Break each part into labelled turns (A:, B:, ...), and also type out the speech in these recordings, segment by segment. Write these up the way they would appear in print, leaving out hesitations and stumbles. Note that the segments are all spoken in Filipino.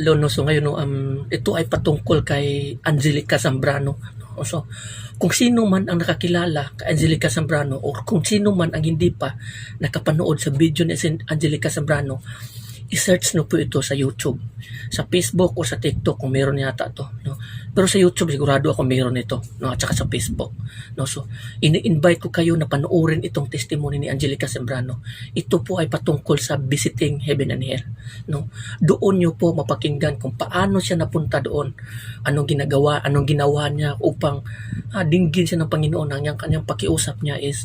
A: Lono, so ngayon no, ito ay patungkol kay Angelica Zambrano. So, kung sino man ang nakakilala kay Angelica Zambrano o kung sino man ang hindi pa nakapanood sa video ni Angelica Zambrano, i-search no po ito sa YouTube, sa Facebook o sa TikTok kung meron yata to, no. Pero sa YouTube sigurado ako meron ito, no, at saka sa Facebook, no. So ini-invite ko kayo na panoorin itong testimony ni Angelica Zambrano. Ito po ay patungkol sa visiting heaven and hell, no. Doon niyo po mapakinggan kung paano siya napunta doon, anong ginawa niya upang dinggin siya ng Panginoon. Ang kanyang pakiusap niya is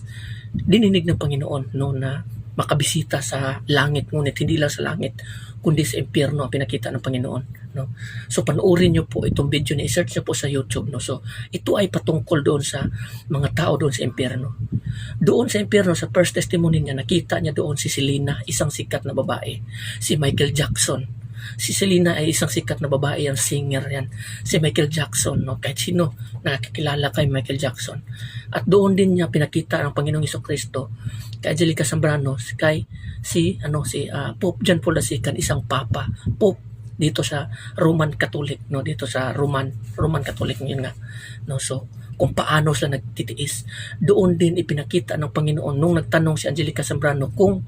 A: dininig ng Panginoon, no, na makabisita sa langit, ngunit hindi lang sa langit kundi sa impyerno ang pinakita ng Panginoon, no. So panoorin niyo po itong video niya, i-search niyo po sa YouTube, no. So ito ay patungkol doon sa mga tao doon sa impyerno. Doon sa impyerno, sa first testimony niya, nakita niya doon si Selena, isang sikat na babae, si Michael Jackson. Si Selena ay isang sikat na babae, yan, singer yan. Si Michael Jackson, no, kahit sino nakakilala kay Michael Jackson. At doon din niya pinakita ang Panginoong Jesucristo kay Angelica Zambrano, kay si Pope John Paul II, isang papa, pope dito sa Roman Catholic, no, dito sa Roman Catholic yun nga, no. So kung paano sila nagtitiis, doon din ipinakita ng Panginoon nung nagtanong si Angelica Zambrano kung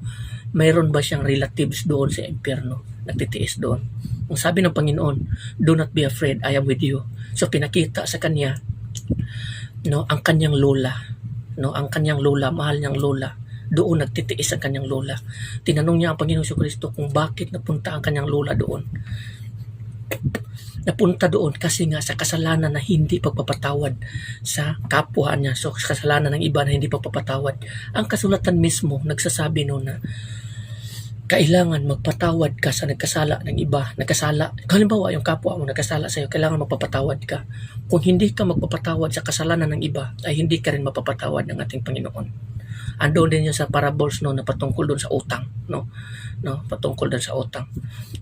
A: mayroon ba siyang relatives doon sa impyerno, nagtitiis doon. Ang sabi ng Panginoon, do not be afraid, I am with you. So pinakita sa kanya, no, ang kanyang lola, no, ang kanyang lola, mahal niyang lola. Doon nagtitiis ang kanyang lola. Tinanong niya ang Panginoong Jesucristo kung bakit napunta ang kanyang lola doon. Napunta doon kasi nga sa kasalanan na hindi pagpapatawad sa kapwa niya. So kasalanan ng iba na hindi pagpapatawad. Ang kasulatan mismo nagsasabi noon na kailangan magpatawad ka sa nagkasala ng iba. Nagkasala, halimbawa yung kapwa mo nagkasala sa'yo, kailangan magpapatawad ka. Kung hindi ka magpapatawad sa kasalanan ng iba, ay hindi ka rin mapapatawad ng ating Panginoon. Andoon din yun sa parables, no, na patungkol doon sa utang, no, patungkol doon sa utang.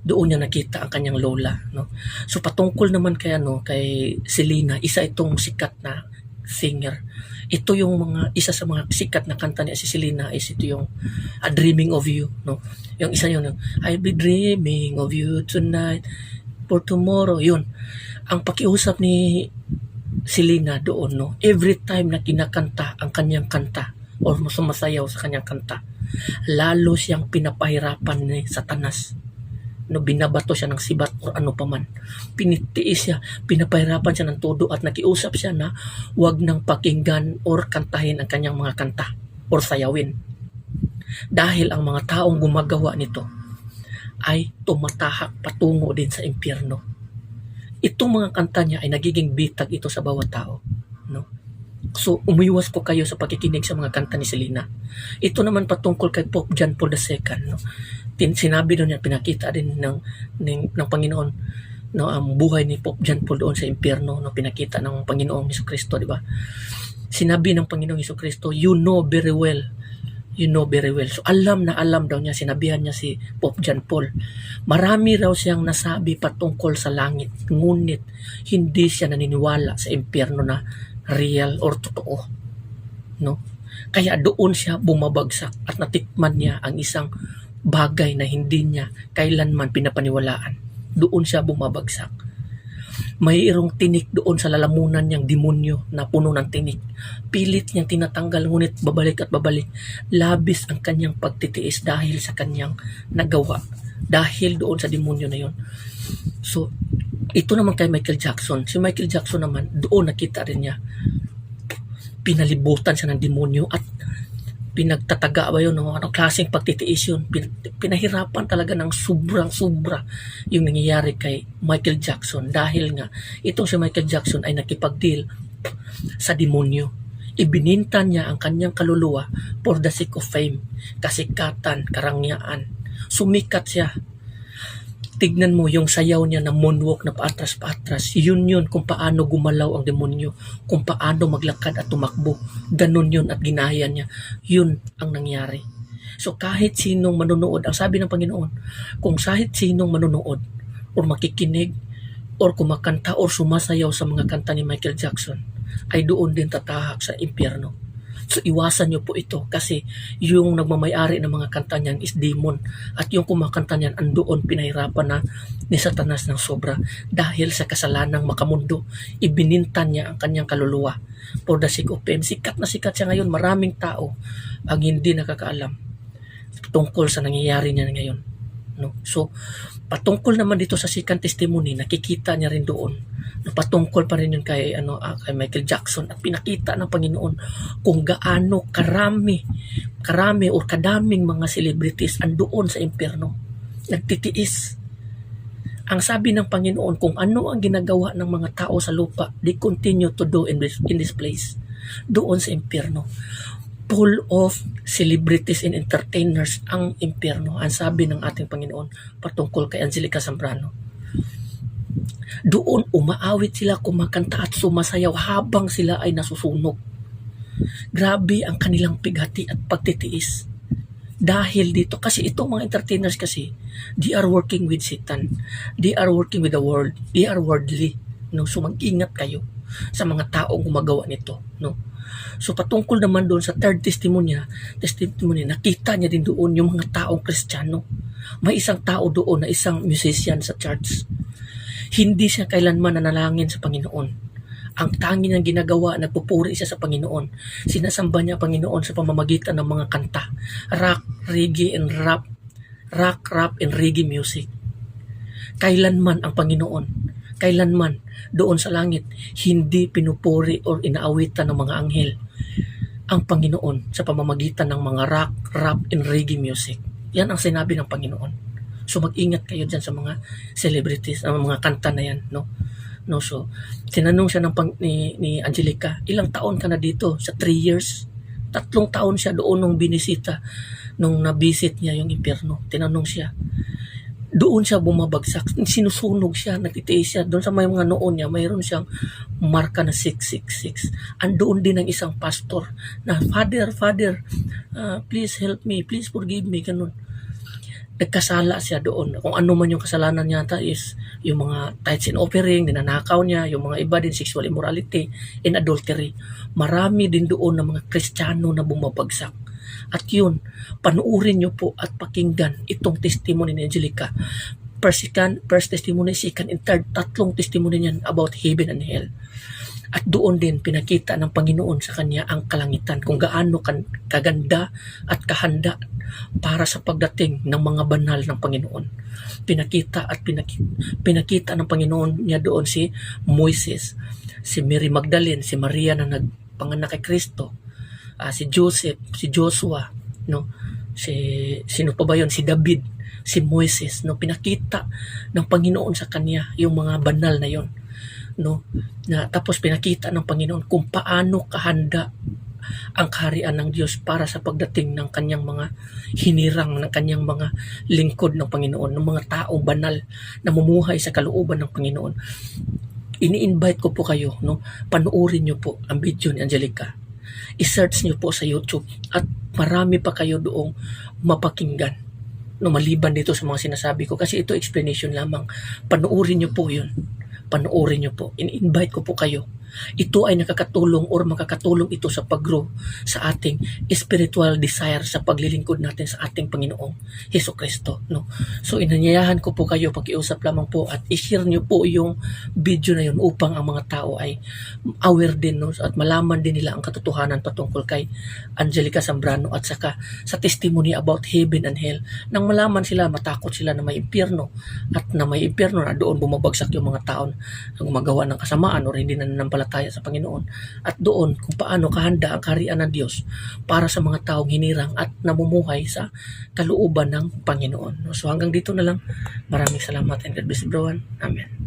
A: Doon niya nakita ang kanyang lola, no. So patungkol naman kay Selena, isa itong sikat na singer. Ito yung isa sa mga sikat na kanta ni si Selena is ito yung Dreaming of You, no. Yung isa yun, I'll be dreaming of you tonight for tomorrow. Yun ang pakiusap ni Selena doon, no. Every time na kinakanta ang kanyang kanta o sumasayaw sa kanyang kanta, lalo siyang pinapahirapan ni Satanas, no. Binabato siya ng sibat o ano paman, pinitiis siya, pinapahirapan siya ng todo at nakiusap siya na wag nang pakinggan or kantahin ang kanyang mga kanta or sayawin, dahil ang mga taong gumagawa nito ay tumatahak patungo din sa impyerno. Itong mga kanta niya ay nagiging bitag ito sa bawat tao, no. So umiwas po kayo sa pakikinig sa mga kanta ni Selena. Ito naman patungkol kay Pope John Paul II, no. Sinabi doon niya, pinakita din ng Panginoon, no, ang buhay ni Pope John Paul doon sa impyerno, no, pinakita ng Panginoong Jesucristo, di ba? Sinabi ng Panginoong Jesucristo, you know very well. So alam na alam daw niya, sinabihan niya si Pope John Paul. Marami raw siyang nasabi patungkol sa langit, ngunit hindi siya naniniwala sa impyerno na real or totoo, no. Kaya doon siya bumabagsak at natikman niya ang isang bagay na hindi niya kailanman pinapaniwalaan. Doon siya bumabagsak. Mayroong tinik doon sa lalamunan niyang demonyo na puno ng tinik. Pilit niyang tinatanggal, ngunit babalik at babalik. Labis ang kanyang pagtitiis dahil sa kanyang nagawa, dahil doon sa demonyo na yon. So ito naman kay Michael Jackson. Si Michael Jackson naman, doon nakita rin niya, pinalibutan siya ng demonyo at pinagtataga ba yun, no? Anong klaseng pagtitiis yun, pinahirapan talaga ng sobra yung nangyayari kay Michael Jackson, dahil nga itong si Michael Jackson ay nakipag-deal sa demonyo. Ibininta niya ang kanyang kaluluwa for the sake of fame, kasikatan, karangyaan. Sumikat siya. Tignan mo yung sayaw niya na moonwalk na paatras-paatras. Yun kung paano gumalaw ang demonyo, kung paano maglakad at tumakbo. Ganun yun at ginaya niya. Yun ang nangyari. So kahit sinong manonood, ang sabi ng Panginoon, kung kahit sinong manonood or makikinig or kumakanta or sumasayaw sa mga kanta ni Michael Jackson, ay doon din tatahak sa impyerno. So iwasan nyo po ito kasi yung nagmamayari ng mga kanta niyan is demon at yung kumakanta niyan andoon pinahirapan na ni Satanas ng sobra dahil sa kasalanang makamundo. Ibininta niya ang kanyang kaluluwa for the sake of fame. Sikat na sikat siya ngayon. Maraming tao ang hindi nakakaalam tungkol sa nangyayari niya ngayon. No? So, patungkol naman dito sa second testimony, nakikita niya rin doon. No, patungkol pa rin yun kay, kay Michael Jackson at pinakita ng Panginoon kung gaano karami o kadaming mga celebrities andoon sa impyerno. Nagtitiis. Ang sabi ng Panginoon, kung ano ang ginagawa ng mga tao sa lupa, they continue to do in this place. Doon sa impyerno. Full of celebrities and entertainers ang impyerno. Ang sabi ng ating Panginoon patungkol kay Angelica Zambrano. Doon umaawit sila, kumakanta at sumasayaw habang sila ay nasusunog. Grabe ang kanilang pighati at pagtitiis. Dahil dito, kasi itong mga entertainers kasi, they are working with Satan. They are working with the world. They are worldly. No? So mag-ingat kayo sa mga taong gumagawa nito. No? So patungkol naman doon sa third testimony, nakita niya din doon yung mga taong Kristiyano. May isang tao doon na isang musician sa church. Hindi siya kailanman nanalangin sa Panginoon. Ang tangi niyang ginagawa, nagpupuri siya sa Panginoon. Sinasamba niya Panginoon sa pamamagitan ng mga kanta. Rock, reggae, and rap. Rock, rap, and reggae music. Kailanman ang Panginoon, kailanman doon sa langit, hindi pinupuri o inaawitan ng mga anghel ang Panginoon sa pamamagitan ng mga rock, rap, and reggae music. Yan ang sinabi ng Panginoon. So mag-ingat kayo dyan sa mga celebrities, ang mga kanta na yan, no? No, so tinanong siya ni Angelica, ilang taon ka na dito? Sa 3 years? 3 taon siya doon nung binisita, nung nabisit niya yung impyerno. Tinanong siya. Doon siya bumabagsak, sinusunog siya, nagtitiis siya. Doon sa may mga noon niya, mayroon siyang marka na 666. Andoon din ang isang pastor na, Father, please help me, please forgive me, ganun. Nagkasala siya doon. Kung ano man yung kasalanan niya is yung mga tithes and offering, ninanakaw niya, yung mga iba din, sexual immorality and adultery. Marami din doon ng mga Kristiyano na bumabagsak. At yun, panuurin nyo po at pakinggan itong testimony ni Angelica. First testimony, second and third, 3 testimony niyan about heaven and hell. At doon din pinakita ng Panginoon sa kanya ang kalangitan, kung gaano kaganda at kahanda para sa pagdating ng mga banal ng Panginoon. Pinakita ng Panginoon niya doon si Moises, si Mary Magdalene, si Maria na nagpanganak kay Kristo, si Joseph, si Joshua, no? Sino pa ba yun? Si David, si Moises, no? Pinakita ng Panginoon sa kanya yung mga banal na yon, no? Tapos pinakita ng Panginoon kung paano kahanda ang kaharian ng Diyos para sa pagdating ng kanyang mga hinirang, ng kanyang mga lingkod ng Panginoon, ng mga taong banal na mumuhay sa kalooban ng Panginoon. Ini-invite ko po kayo, no? Panuorin nyo po ang video ni Angelica. I-search nyo po sa YouTube at marami pa kayo doong mapakinggan, no, maliban dito sa mga sinasabi ko, kasi ito explanation lamang. Panuorin nyo po yun. Panuorin nyo po. In-invite ko po kayo. Ito ay nakakatulong or makakatulong ito sa pag-grow sa ating spiritual desire sa paglilingkod natin sa ating Panginoong Hesus Kristo, no? So inanyayahan ko po kayo, pakiusap lamang po at i-share nyo po yung video na yun upang ang mga tao ay aware din, no? At malaman din nila ang katotohanan patungkol kay Angelica Zambrano at saka sa testimony about heaven and hell. Nang malaman sila, matakot sila na may impyerno at na may impyerno na doon bumabagsak yung mga tao na gumagawa ng kasamaan o hindi nananampalataya sa Panginoon, at doon kung paano kahanda ang kaharian ng Diyos para sa mga taong hinirang at namumuhay sa kalooban ng Panginoon. So hanggang dito na lang. Maraming salamat and God bless everyone. Amen.